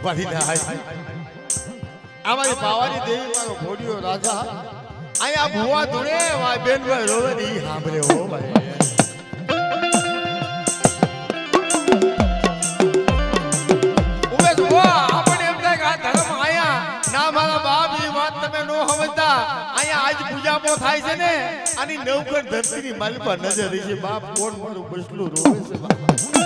મારી ના અમારી પાવાની દેવી મારો ઘોડિયો રાજા અહીંયા ભુવા ધૂણે વાય બેન ભાઈ રોવે ની સાંભળે હો ભાઈ ઉમે જો આપણે એમ થાય કે આ ધર્મ આયા ના મારા બાપ ની વાત તમે નો સમજતા અહીંયા આજ પૂજાપો થાય છે ને આની નવકર ધરતીની માલ પર નજર રહી છે બાપ કોણ મારું બસલું રોવે છે બાપ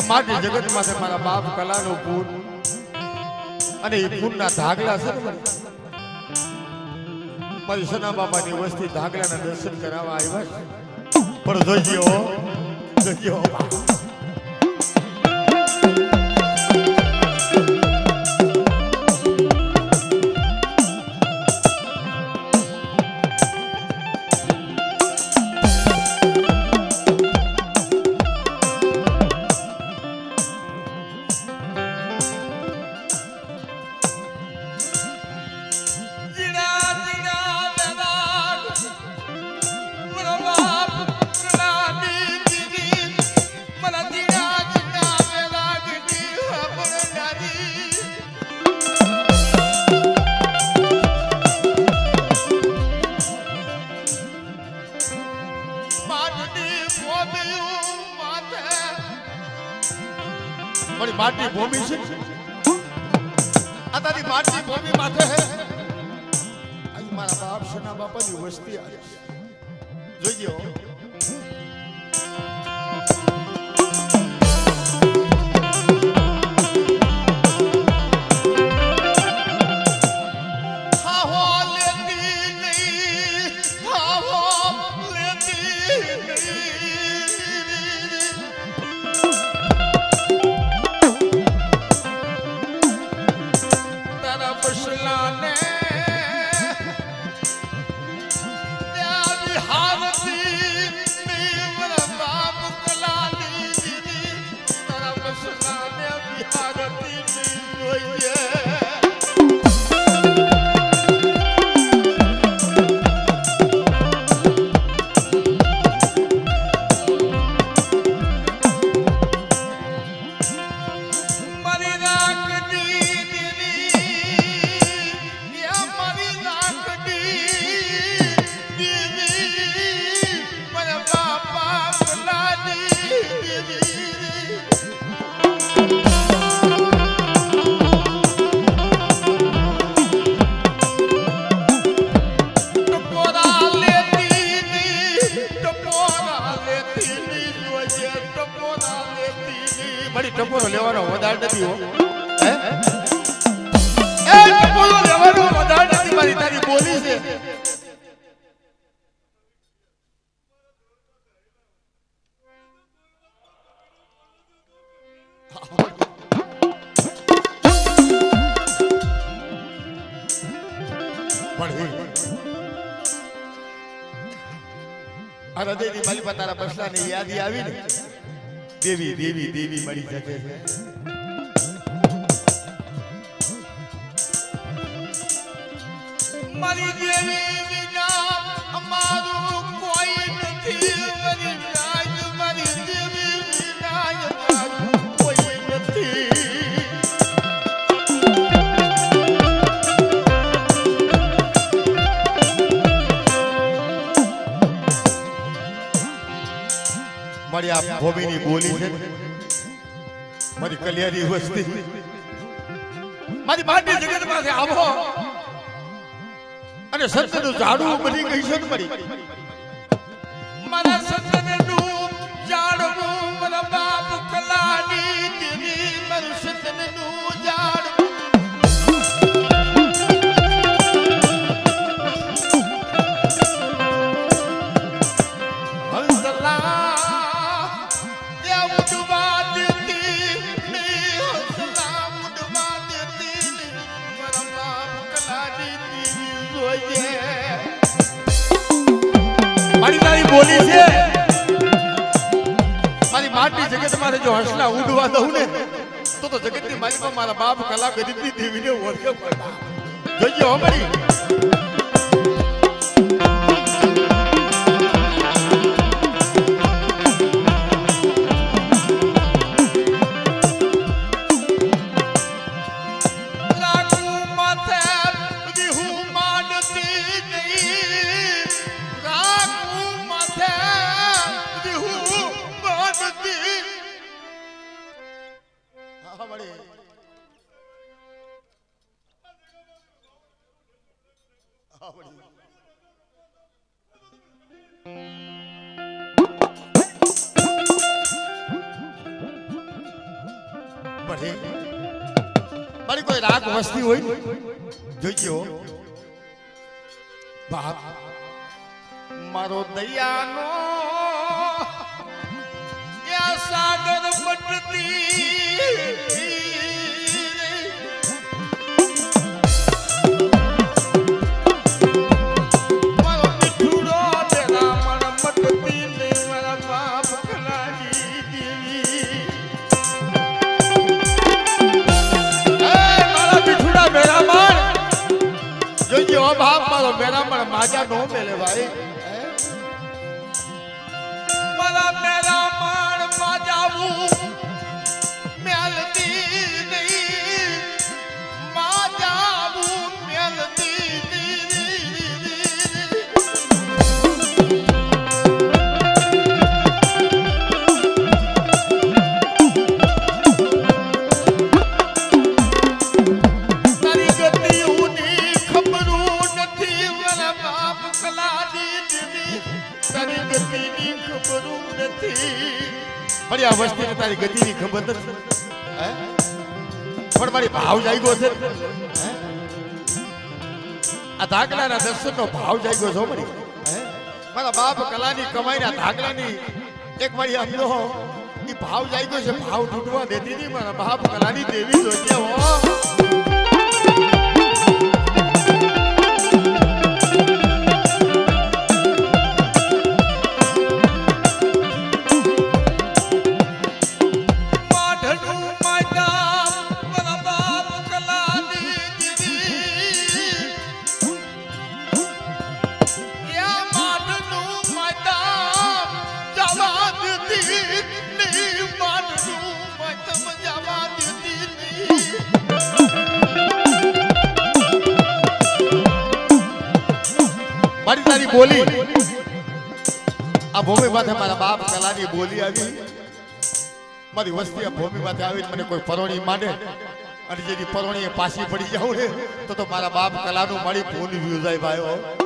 માટી જગત માં મારા બાપ કલાનો પૂન અને એ પૂનના ધાગલા છે ને મારી સના બાપાની વસ્તી ધાગલાના દર્શન કરાવવા આવ્યા પણ જોઈજો માટી ભૂમિ છે આ તારી માટી ભૂમિ માથે હે આજ મારા બાપ સના બાપાની વસ્તી આવી જોઈજો ટપોરો લેવાનો વધાર નથી હો હે એ ટપોરો લેવાનો વધાર નથી મારી તારી બોલી છે આ હૃદયની માલિપા તારા બસલાની યાદી આવી ને દેવી દેવી દેવી મળી શકે છે મારી દેવી વિના અમારું કોઈ નથી મારી દેવી વિના અમારું કોઈ નથી મારી આ ભૂમિની બોલી છે મારી કલ્યાણી વસ્તી મારી માટી જગત પાસે આવો અને સત્યનું ઝાડું બની ગઈ છે મારી મારા સત્યનું ઝાડવું મારા બાપ કલાની દેવી મારું સત્યનું ઝાડવું હંસલા બોલી છે મારી માટી જગત મારે જો હસલા ઉડવા દઉં ને તો જગતની માલિકા મારા બાપ કલા ગરીબની દેવીને ઓળખે જોઈએ અમારી મારી કોઈ રાગ વસ્તી હોય જોઈજો બાપ મારો દયાનો યા સાગર પટતી बाप मारो मेरा मन माजा नो मेले भाई मला मेरा मन माजावू मेलती नहीं माजावू मेलती મારી આ વસ્તી તારી ગતિની ખબર નથી પણ મારી ભાવ જાગ્યો છે આ ધાકલાના દર્શનનો ભાવ જાગ્યો છો મારી મારા બાપ કલાની કમાઈના ધાકલાની એક મારી આમનો એ ભાવ જાગ્યો છે ભાવ તૂટવા દેતી નહીં મારા બાપ કલાની દેવી જોઈએ હો મારી તારી બોલી આ ભૂમિ માથે મારા બાપ કલાની બોલી આવી મારી વસ્તી આ ભૂમિ માથે આવીને મને કોઈ પરોણી માંડે અને જેની પરોણીએ પાછી પડી જાવ ને તો મારા બાપ કલાનું મારી ભૂલી વ્યુ જાય ભાઈઓ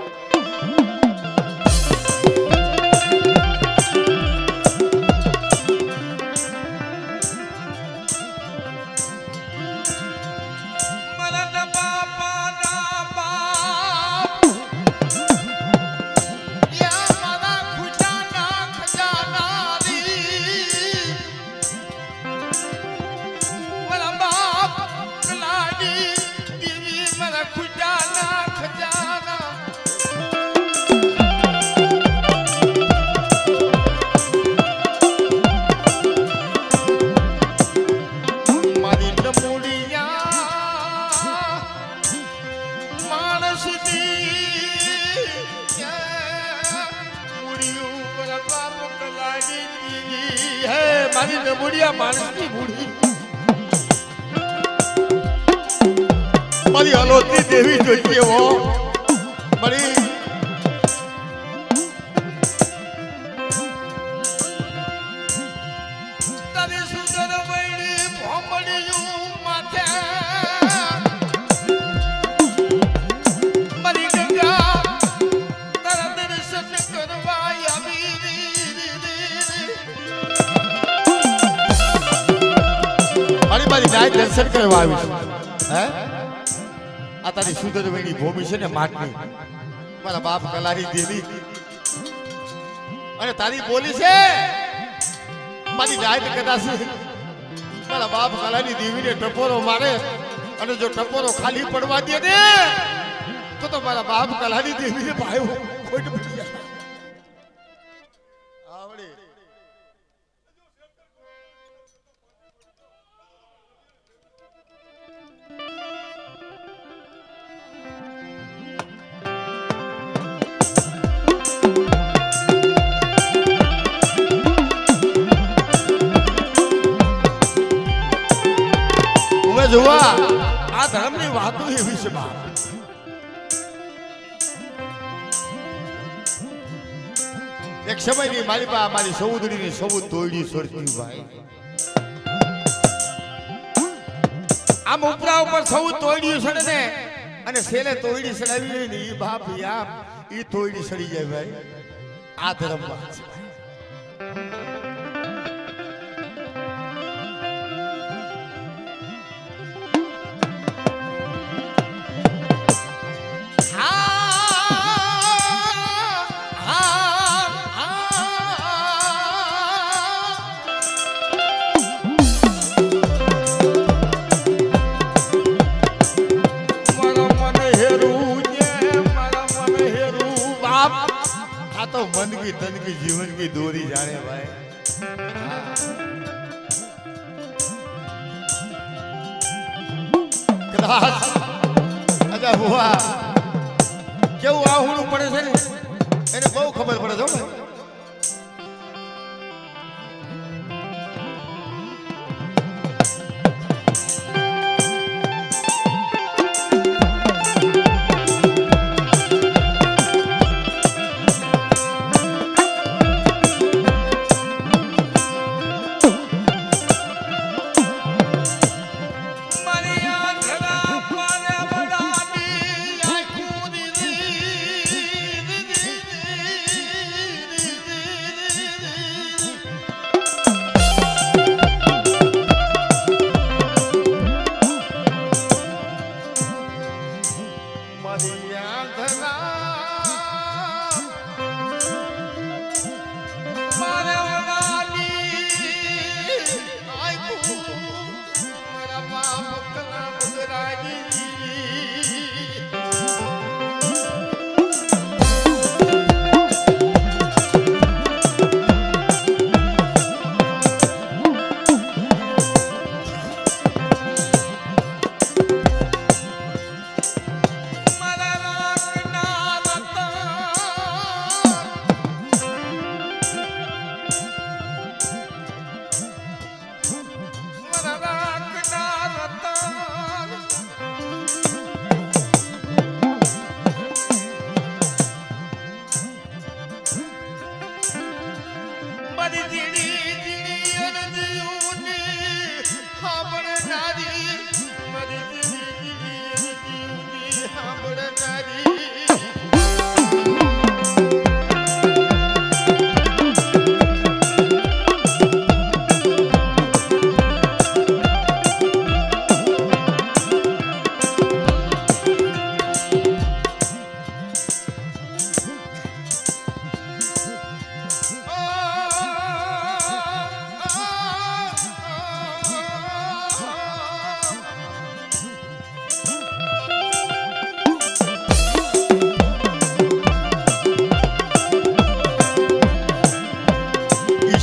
મારી નબુડિયા માણસની બુડી મારી હલોતી દેવી જોઈએ હો મારી તારી સુંદર વૈડી ભોમડિયું માથે મારી ગંગા તારા દર્શન કરવા આવી મારી નાય દર્શન કરવા આવી હે આ તારી સુંદર વેણી ભૂમિ છે ને માટની મારા બાપ કલારી દેવી અને તારી બોલી છે મારી નાય કદાચ મારા બાપ કલાની દેવીને ટપોરો મારે અને જો ટપોરો ખાલી પડવા દે ને તો મારા બાપ કલાની દેવીને ભાઈ ખોટ પડી જાય જોવા આ ધર્મની વાતો એવી છે બાપ. એક સમયની મારી પાસે મારી સૌદરીની સૌદ તોડી સોરતી ભાઈ. આમ ઉપરા ઉપર સૌદ તોડ્યું છે ને અને છેલ્લે તોડી સડાવી ને ઈ બાપ યાર ઈ તોડી સડી જાય ભાઈ. આ ધર્મ વાત છે. मनकी तनकी जीवन की दोरी जाने भाई. अच्छा हुआ केવું આહુણું પડે છે ને એને બહુ ખબર પડે છે ભાઈ.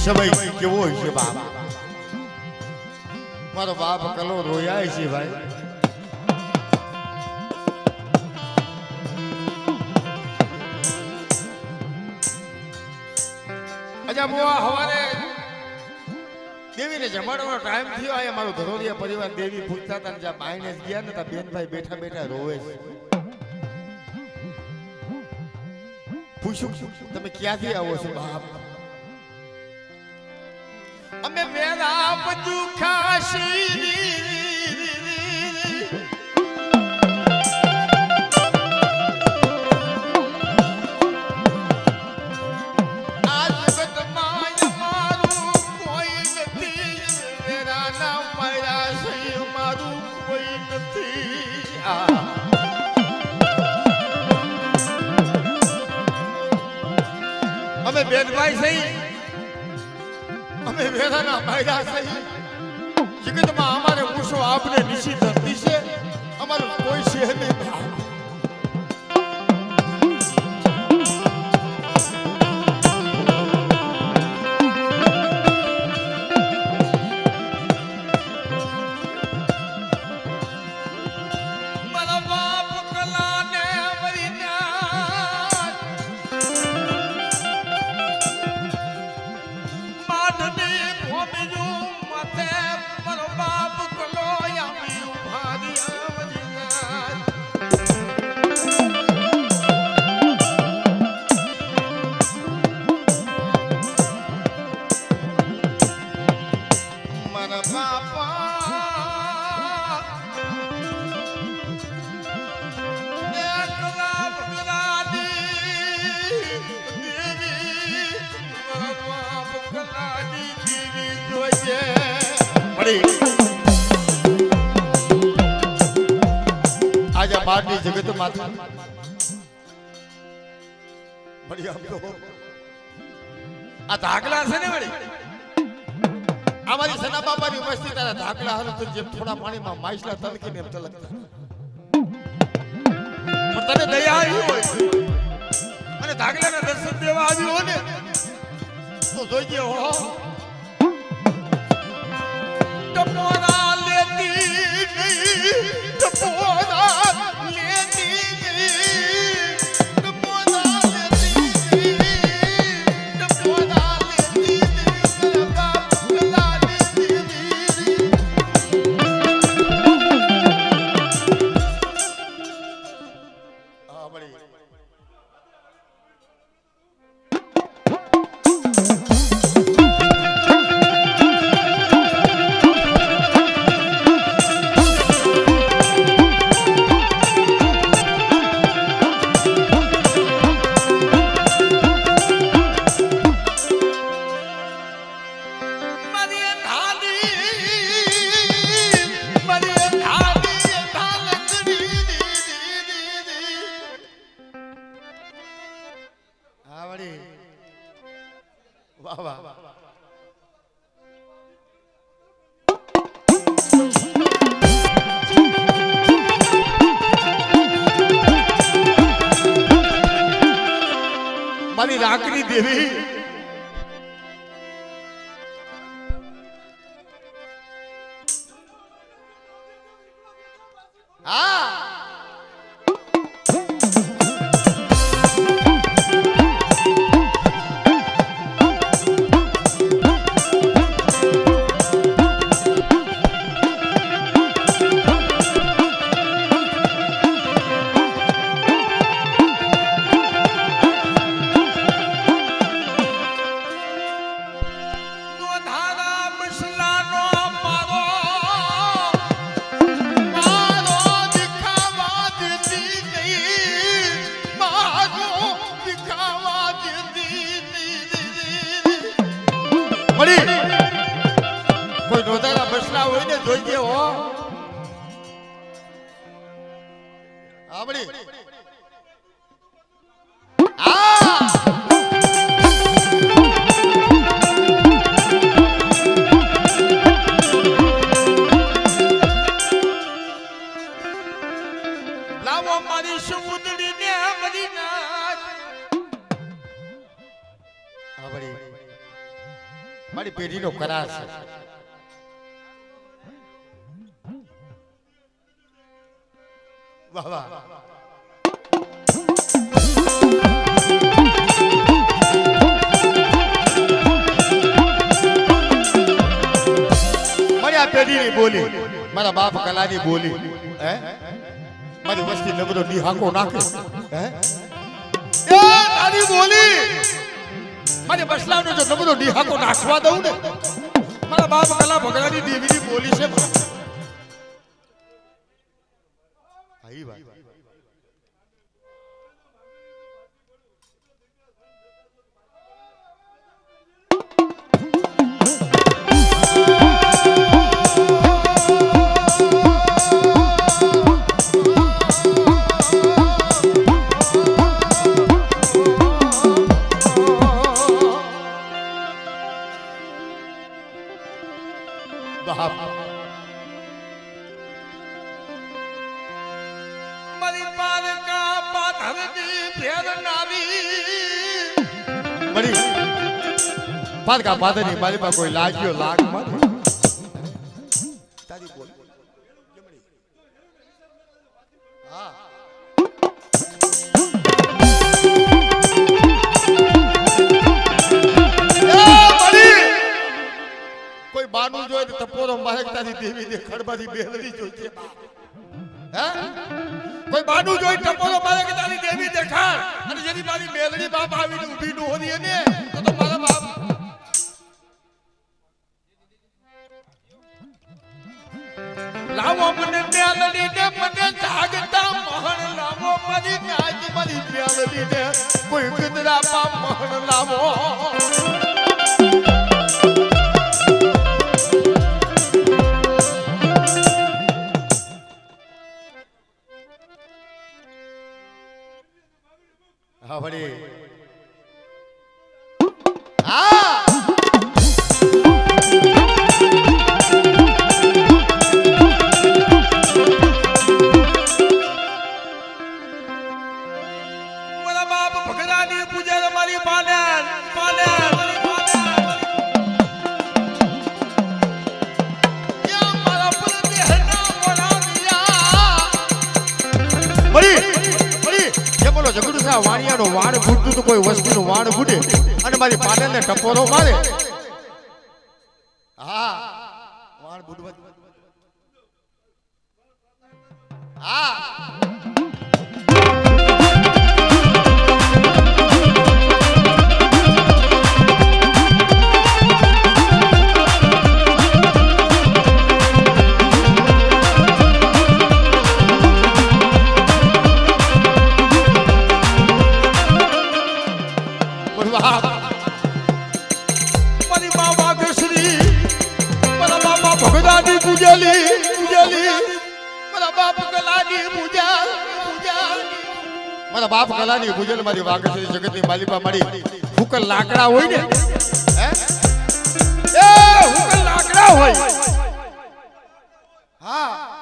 સમય કેવો હોય છે બાપ. મારો બાપ કલો રોયા છે ભાઈ. અજા બુઆ હવારે દેવીને જમાડવાનો ટાઈમ થયો. આ મારો ધરોલિયા પરિવાર દેવી પૂછતા હતા ને જ્યાં બાઈને ગયા ને ત્યાં બેનભાઈ બેઠા બેઠા રોવે છે. પૂછું તમે ક્યાંથી આવો છો બાપ? અમે વેલા બધું ખાશી આ જગતમાં મારું કોઈ નથી. વેરાના મારા સહી મારું કોઈ નથી. અમે બેનભાઈ સહી અમે વેરાના માયરા સહી જગતમાં અમારે મૂસો આપને નિશી ધરતી છે. અમારું કોઈ છે નહીં. મારા બાપા आज बाहर जगत माता बढ़िया आ धाकला છે ને વળી અમારી સના બાપાની ઉપસ્થિત આ धाकला હાલ તો જેમ થોડા પાણીમાં માછલા તલકીને એમ તલકતા પણ તને દયા આવી હોય અને धाकलाના દર્શન દેવા આવી હો ને તો જોઈએ હો ટપોરા લેતી ગઈ ટપોરા લેતી ગઈ ટપોરા લેતી ગઈ ટપોરા લેતી ગઈ બાપલા લેતી ગઈ આ બડી વાહ વાહ મારી રાખડી દેવી હા કોઈ નોંધારા બસલા હોય ને જોઈએ હો આવડી લાવો મારી સમુદ્રી ને મરી નાથ આવડી મારી પેઢીનો કરાર છે વાહ વાહ મારી આ પેઢીની બોલી મારા બાપ કલાની બોલી હે મારી વસ્તી ને બધો નિહાકો નાખે હે એ તારી બોલી મારે બસલાનો જો બધો નિહાકો નાખવા દઉં ને મારા બાપ કલા ભગડાની દેવીની બોલી છે આઈ વાત મારી પારકા પાથરની ફેરનાવી મારી પારકા પાથરની મારી પાસે કોઈ લાગ્યો લાગ મારે તારી બોલ હા કોઈ બાનું જોઈ તો તપોરો મારે તારી દેવી દે ખડબાથી બેહરી જોઈ હે કોઈ બાનું જોઈ ટપોરો મારે કે તારી દેવી દેખાડ અને જેની મારી મેલડી બાપ આવીને ઊભી ન હોની ને તો મારા બાપ લાવો મને મેલડી ને મને જાગતા મહણ લાવો મારી નાચ મારી મેલડી ને કોઈ ગદરા પા મહણ લાવો હા વળી હા વાણિયાનો વાણ ફૂટતું તો કોઈ વસ્તીનું વાણ ફૂટે અને મારી પાડલને ટપોરો મારે હા વાણ ફૂટવા હા મારા બાપ કલાની પૂજલ મારી વાઘેશ્વરી જગતની માલિકા મારી ફૂકલ લાકડા હોય ને હે એ ફૂકલ લાકડા હોય હા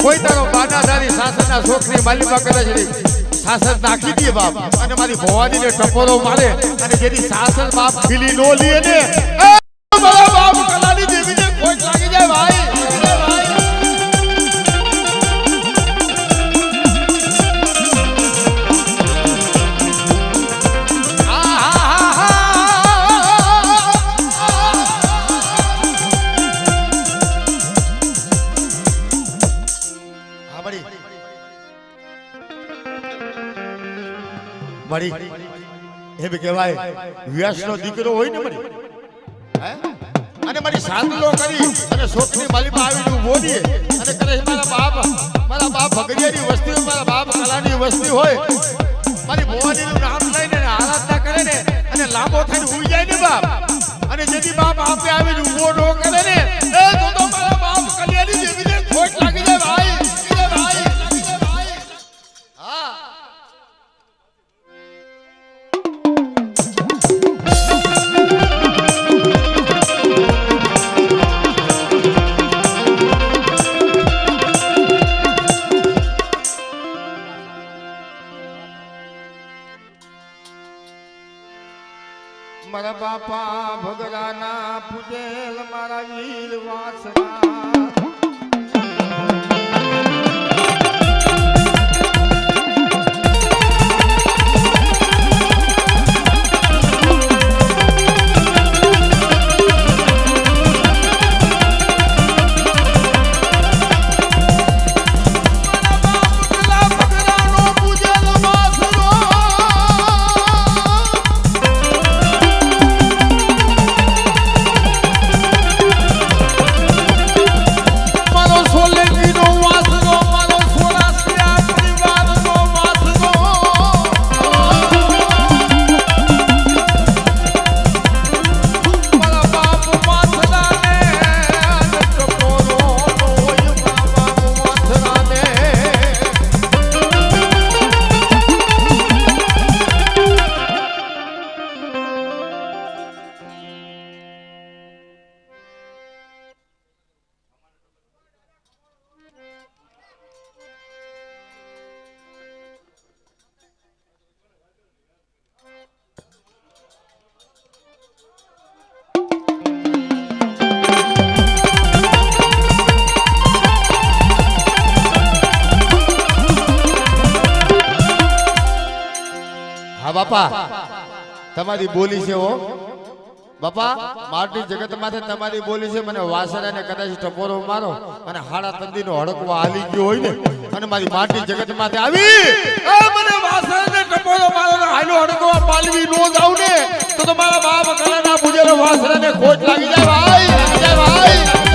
કોઈ તારો બાનાધારી સાસરના શોખની માલિકા કરે છે સાસર નાખી દે બાપ અને મારી ભવાનીને ટપોરો મારે અને જેની સાસર બાપ ખીલી નો લે ને મારા બાપ કલાની દેવીને કોઈ લાગી જાય ભાઈ મળી એમ કહેવાય વ્યાસનો દીકરો હોય ને મળી હે અને મારી સાંદલો કરી અને શોકની માલિકા આવીને બોલીએ અને કરે મારા બાપ ભગડિયાની વસ્તી મારા બાપ કલાની વસ્તી હોય મારી ભવાનીનું નામ લઈને આરાધના કરે ને અને લાંબો થઈને ઉઈ જાય ને બાપ અને જેથી બાપ આપે આવીને ઉભો નો કરે ને એ તો મારા બાપ કલ્યાણી દેવીને ખોટ લાગી જાય ભાઈ હા મારા બાપા ભગરાના પૂજેલ મારા વીર વાસના બાપા તમારી બોલી છે હો બાપા માટી જગત માથે તમારી બોલી છે મને વાસણાને કદાચ ટપોરો મારો અને હાડા તંદીનો હડકવો હાલી ગયો હોય ને અને મારી માટી જગત માથે આવી મને વાસણાને ટપોરો મારો ને હાલો હડકવા પાલવી નો જાવ ને તો મારા બાપ કલાના પૂજેલો વાસણાને ખોટ લાગી જાય ભાઈ લાગી જાય ભાઈ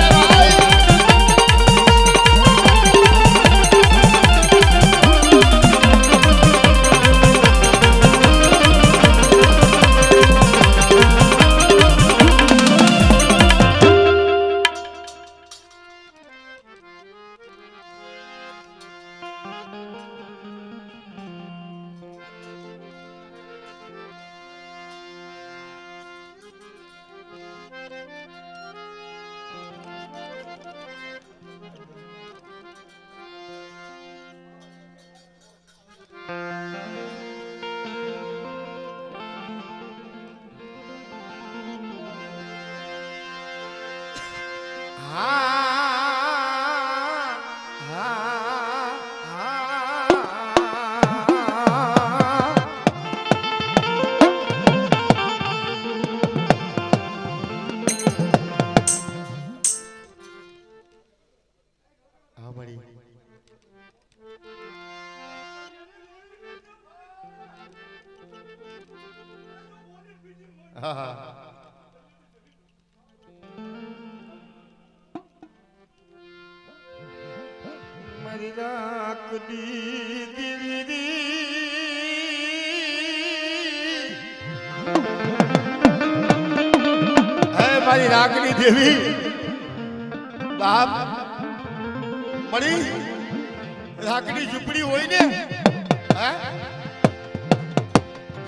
મારી રાખડી દેવી બાપ મળી રાખડી ઝૂંપડી હોય ને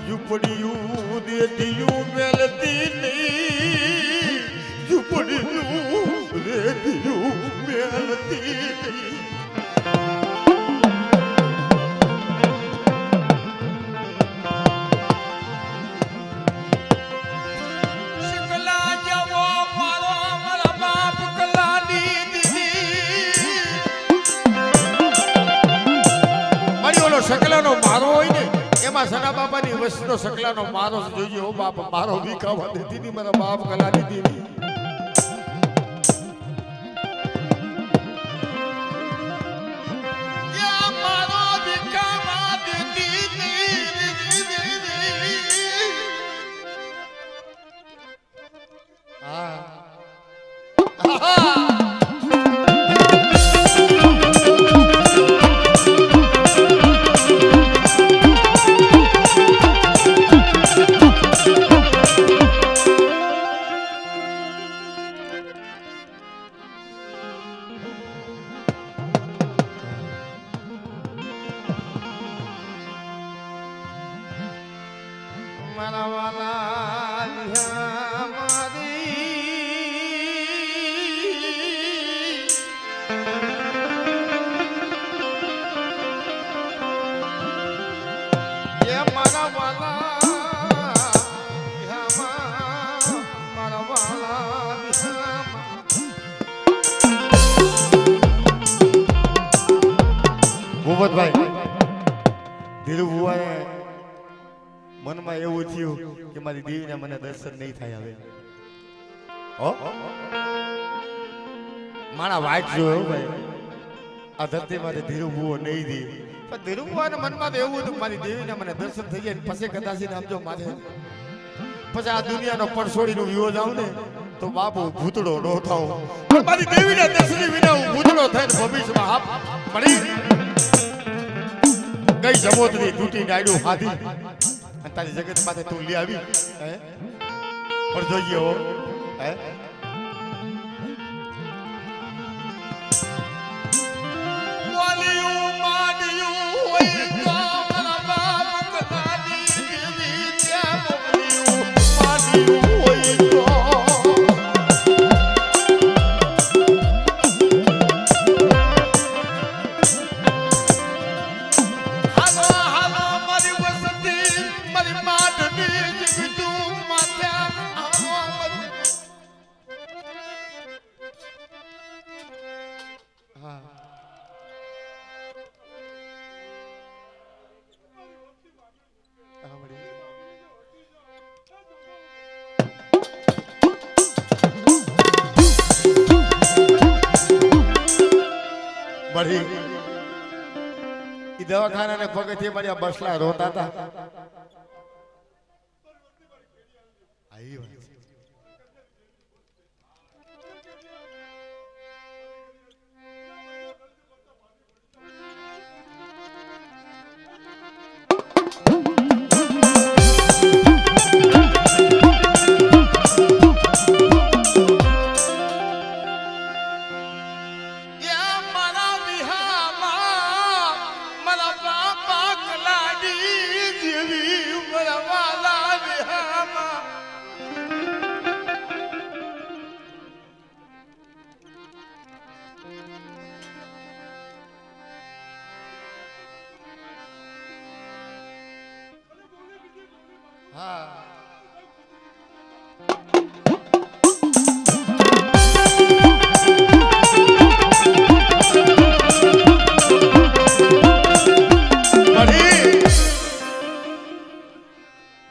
ઝૂંપડીયું દેતીયું મેલતી નહીં ઝૂંપડીયું દેતીયું મેલતી નહીં સકલાનો મારો હોય ને એમાં સના બાપાની વસ્તુનો સકલાનો મારો જોઈએ હો બાપ મારો વિકાવા દેતી ની મારા બાપ કલાની દેવી યા મારો વિકાવા દેતી હા ભૂપતભાઈ ધીરુ ભુવાએ મનમાં એવું થયું કે મારી દેવીને મને દર્શન નહીં થાય હવે મારા વાઈટ જોયો ભાઈ આ ધરતી માંથી ધીરુ ભુવો નહીં દી પણ ધીરુ ભુવાના મનમાં તો એવું હતું મારી દેવીને મને દર્શન થઈ જાય પછી કદાચ સમજો માથે પછી આ દુનિયાનો પડછોડીનો વિવો જાવ ને તો બાપુ ભૂતડો નો થાવ પણ મારી દેવીના દર્શન વિના હું ભૂતડો થઈને ભવિષ્યમાં હાપ પડી કઈ જમોતરી તૂટી ડાયડું હાથી અને તારી જગત માથે તું લઈ આવી હે પણ જોઈએ હો હે વાલિયું માડિયું હોય તો મારા બાપ કદાની દેવી ત્યાં મોકલ્યું માડિયું હોય તો How many? મળી ઈ દવાખાનાને પગથિયે મારી બસલા રોતા હતા. આઈ વાત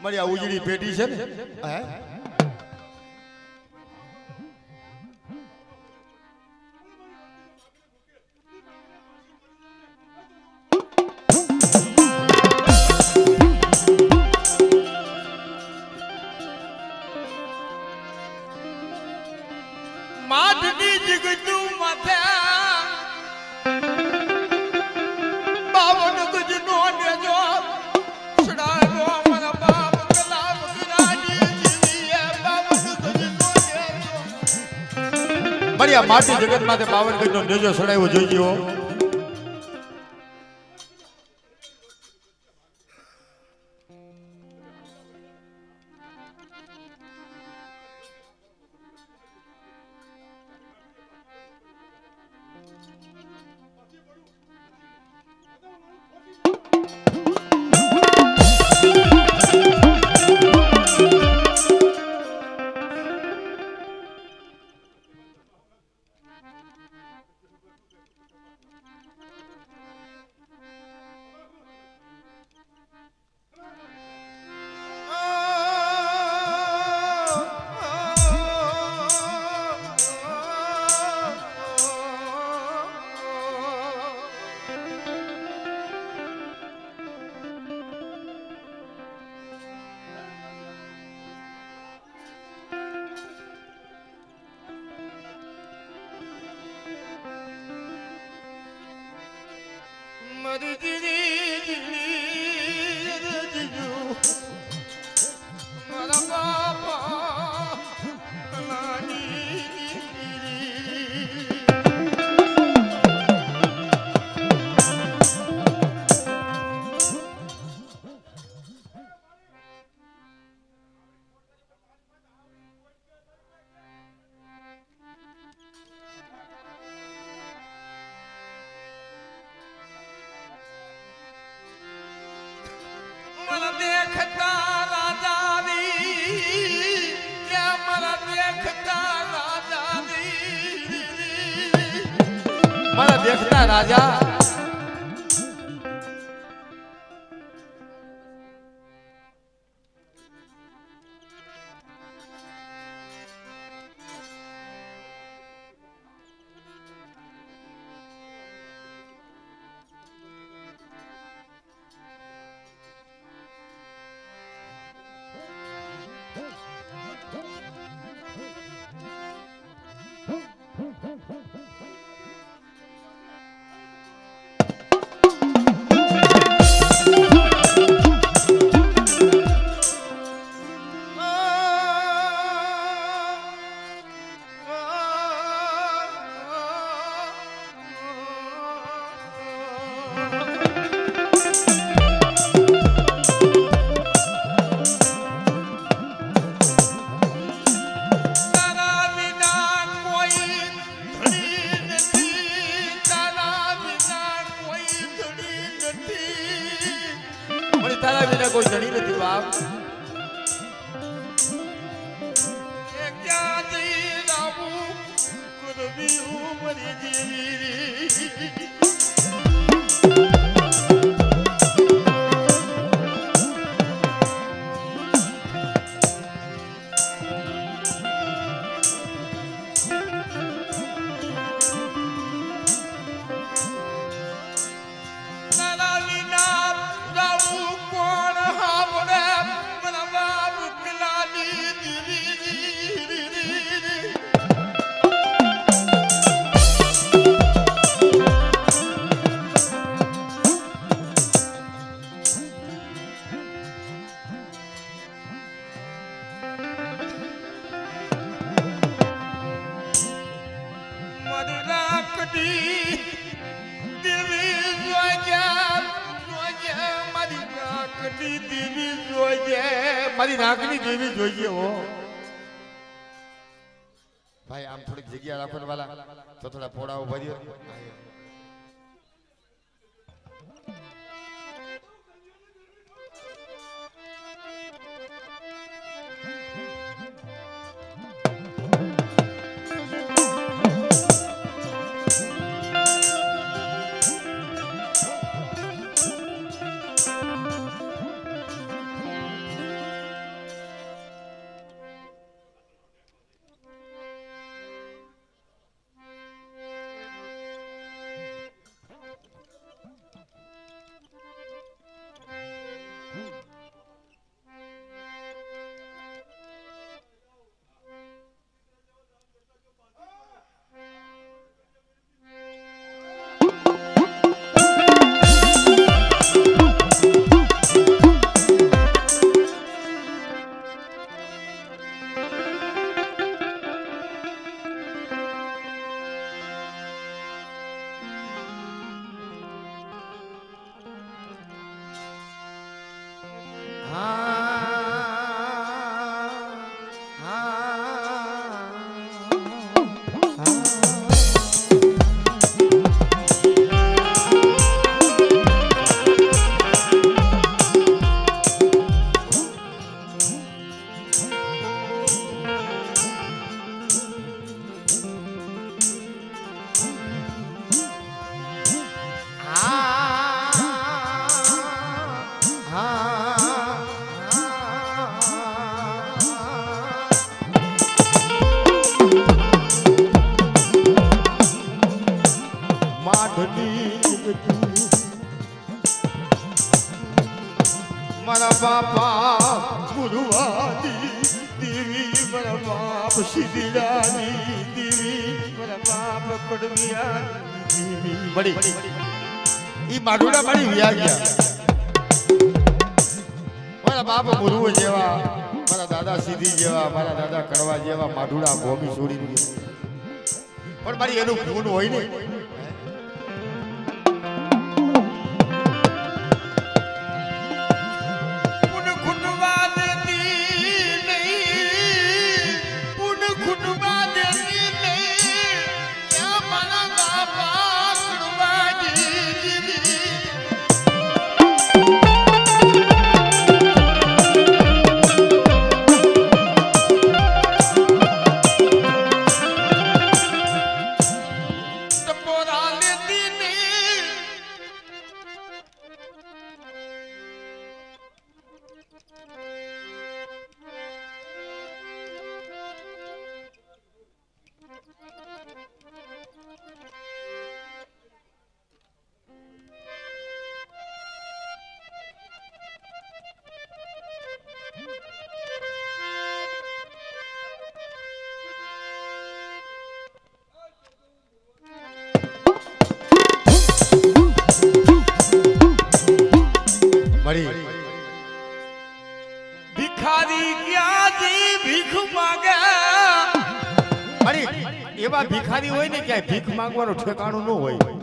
મારી આ ઉજળી પેટી છે ને માધની જગતું માથા બાવન ગજનો નેજો સડાયો મારા બાપ કલામ ગરાજી જીવીએ બાવન ગજનો નેજો મારી આ માટી જગત માથે 52 ગજનો નેજો સડાયો જોઈજો. મારા દેખતા રાજા તારા વિના કોઈ ધણી નથી બાપ. ક્યાં જઈ રાવું કુરબી ઉમરી જીવી નાકની દેવી જોજે જોજે મારી નાકની દેવી જોજે મારી નાકની દેવી જોઈએ હો ભાઈ આમ થોડીક જગ્યા રાખો ને વાલા તો થોડા પોડાઓ ભર્યો મારા બાપા ગુરુવાદી દેવી મારા બાપ સિદ્ધિરાની દેવી મારા બાપ કડમિયા દેવી બડી ઈ માડુડા બડી વ્યા ગયા મારા બાપ ગુરુઓ જેવા મારા દાદા સિદ્ધિ જેવા મારા દાદા કડવા જેવા માડુડા ભોમી છોડી પણ મારી એનું ગુણ હોય ને ભિખારી ક્યાંથી ભીખ માંગે અરે એવા ભિખારી હોય ને ક્યાંય ભીખ માંગવાનું ઠેકાણું ન હોય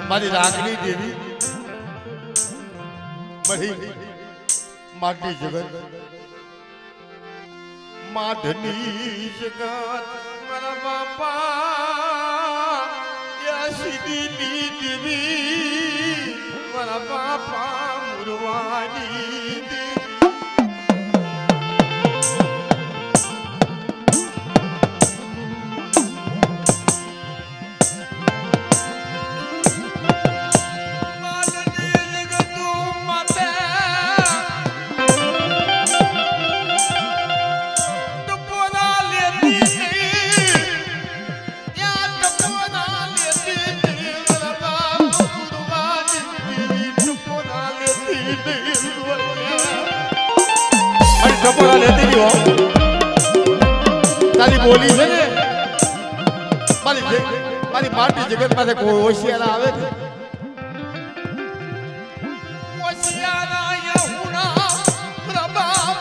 મારી રાખની દેવી મારી માટી જગત માધની જગત મારા બાપા સીધી દેવી મારા બાપા મુરવાની ટપોરા લેતી ગયો તારી બોલી છે ને મારી માટી જગત પાસે કોઈ હોશિયાર આવે છે હોશિયાર યહુના પ્રભા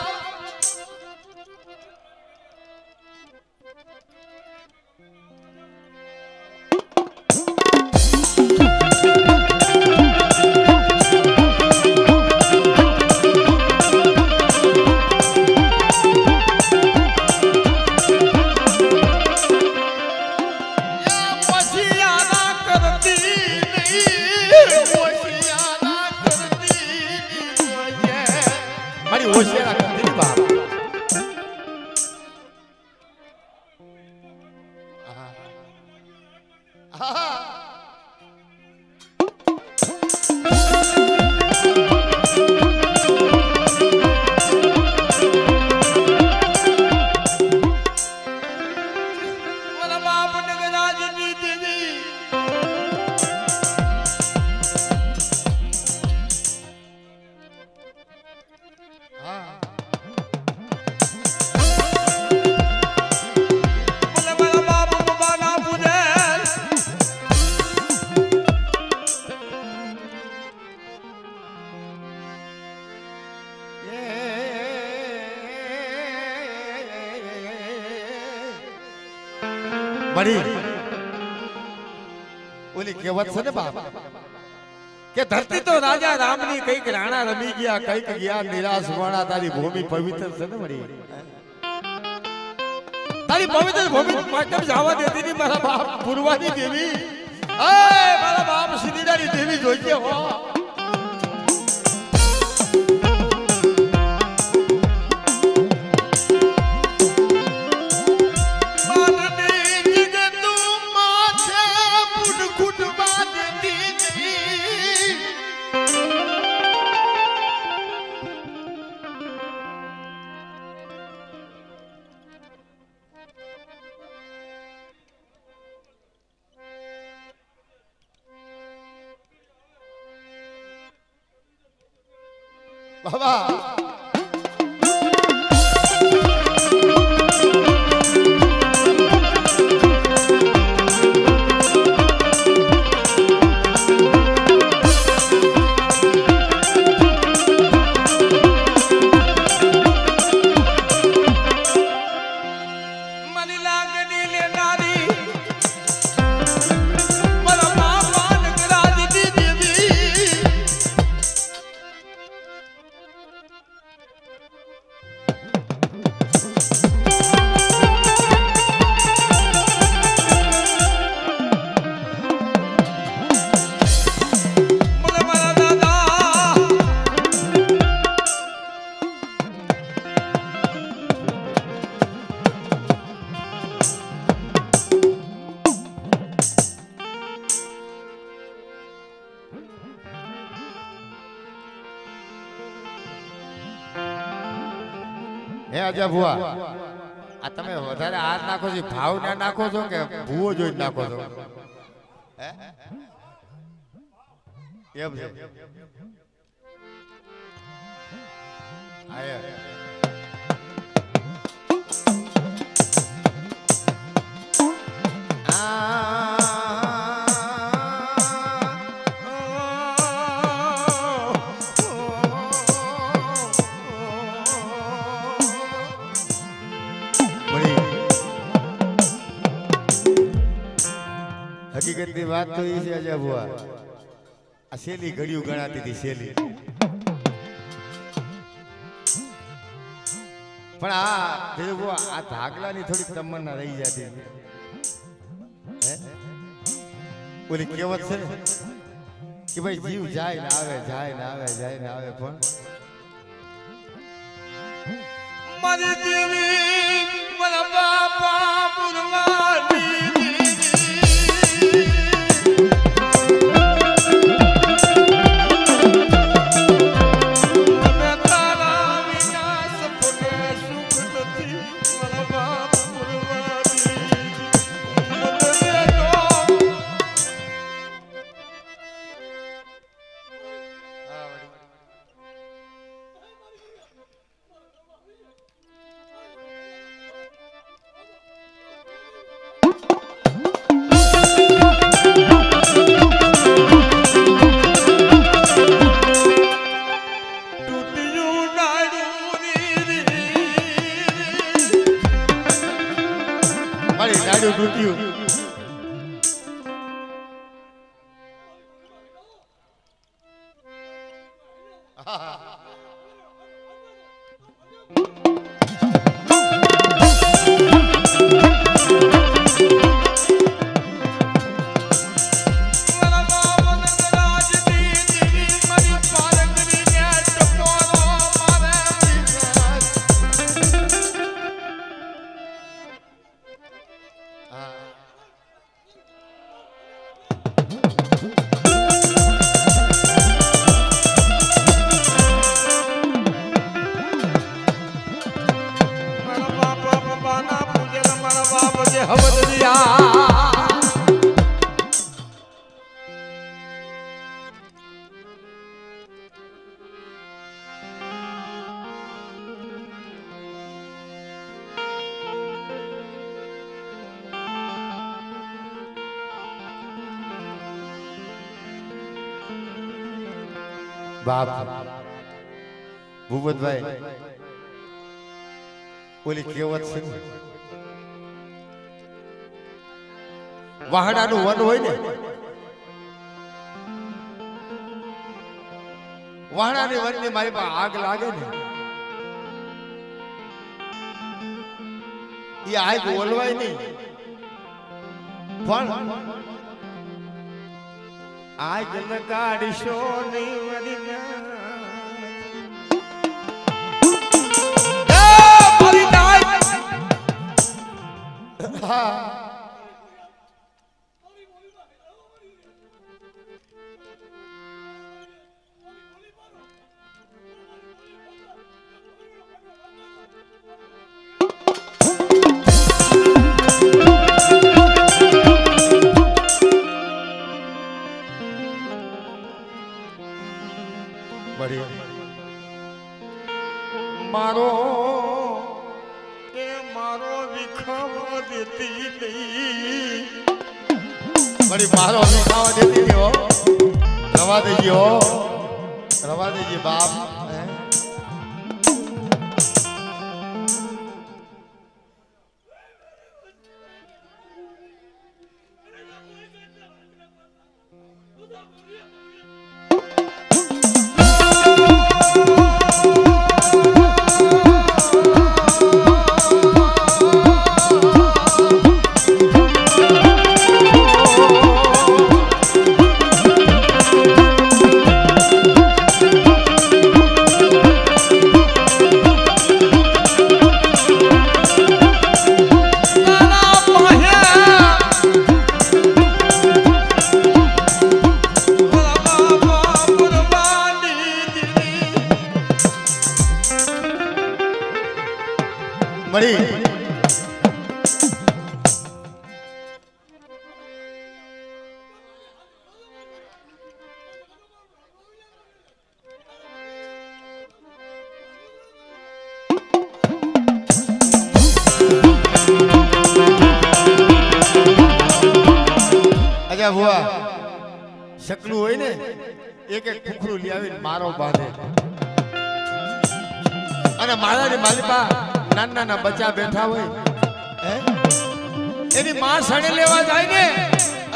હોશિયાર કરતી બાપ મારા બાપ ને ગજાજી દેવી મળી ઓલી કહેવત છે ને બાપ કે ધરતી તો રાજા રામની કઈક રાણા રમી ગયા કઈક ગયા નિરાશ વાળા તારી ભૂમિ પવિત્ર છે ને મળી તારી પવિત્ર ભૂમિ માટે જવા દેતી ની મારા બાપ પૂર્વાની દેવી મારા બાપ શ્રીદારી દેવી જોઈએ હો બાબા હે અજા ભુવા આ તમે વધારે હાથ નાખો છો ભાવ ના નાખો છો કે ભૂવો જોઈ નાખો છો હે એમ છે આયા હકીકતની વાત તો એ છે અજા ભુવા આ શેલી ઘડિયું ગણાતી હતી શેલી પણ આ ભેજો ભુવા આ ધાગલાની થોડી તમન્ના રહી જતી હે ઓલી કહેવત છે ને કે ભાઈ જીવ જાય ને આવે જાય ને આવે જાય ને આવે પણ મારી દેવી મારા બાપા પુરવાની બાપ ભૂપતભાઈ ઓલી કહેવત છે વાહડાનું વન હોય ને વાહડાની વનની મારી પાસે આગ લાગે ને એ આગ ઓલવાય નહીં પણ આગ લગાડશો નહીં મારો એ મારો વિખાવા દેતી નહીં મારી મારો વિખાવા દેતી નહીં હો રવા દેજે બાપ અજા ભુવા શકલું હોય ને એક એક ફૂકડું લઈ આવીને મારો બાંધે અને મારાની માલિપા નાના નાના બચ્ચા બેઠા હોય એની માં સણે લેવા જાય ને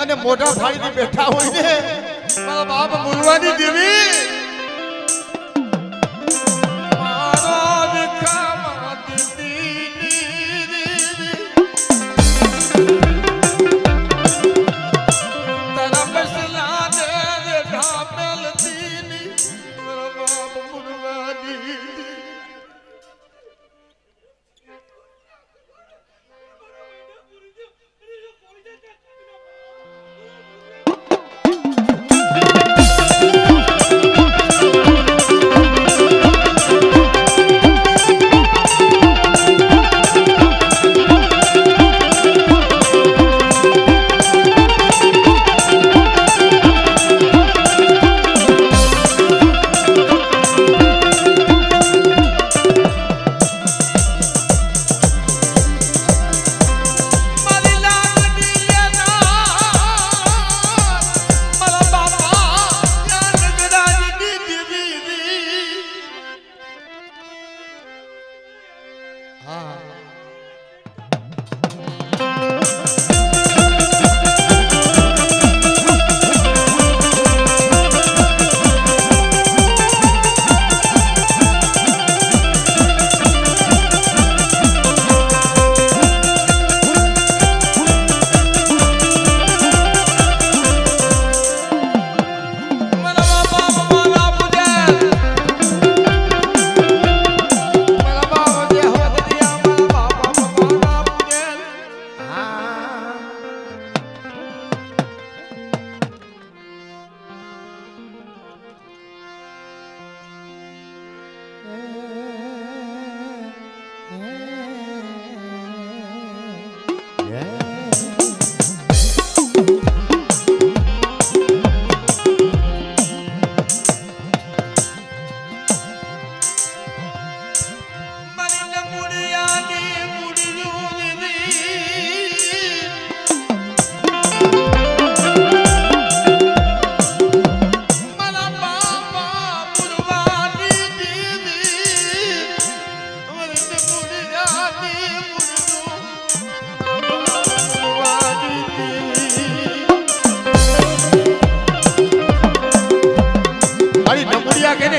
અને મોઢા ફાડીને બેઠા હોય ને મારા બાપ મુરવાની દેવી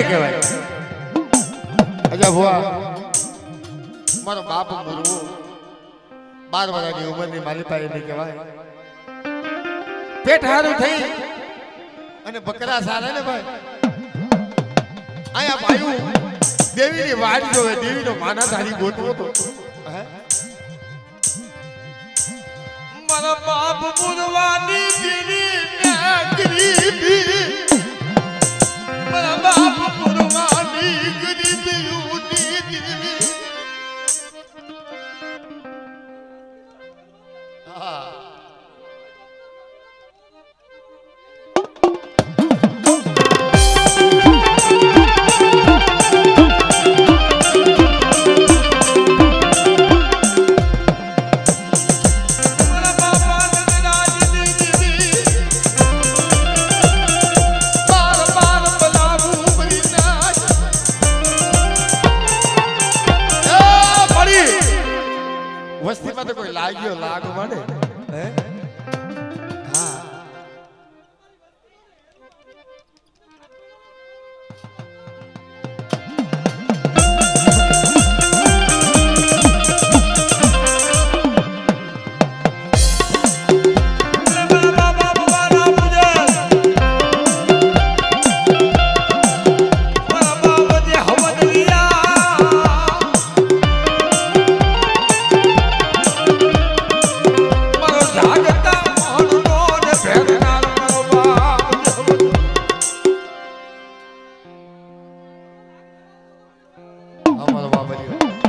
કહેવાય અજા ભુવા મારો બાપ મુરવો 12 વર્ષની ઉંમરની માલિપા એને કહેવાય પેટ હારું થઈ અને બકરા સારા ને ભાઈ આયા ભાઈ દેવીની વાડ જોવે દેવીનો માના ધારી ગોતવો તો મારા બાપ મુરવાની દીની ગરીબી મારા બાપ મુરવાની ગરીબી ઉની દીવી વસ્તીમાં તો કોઈ લાગ્યો લાગ મળે હે હા અમારો બાબરિયો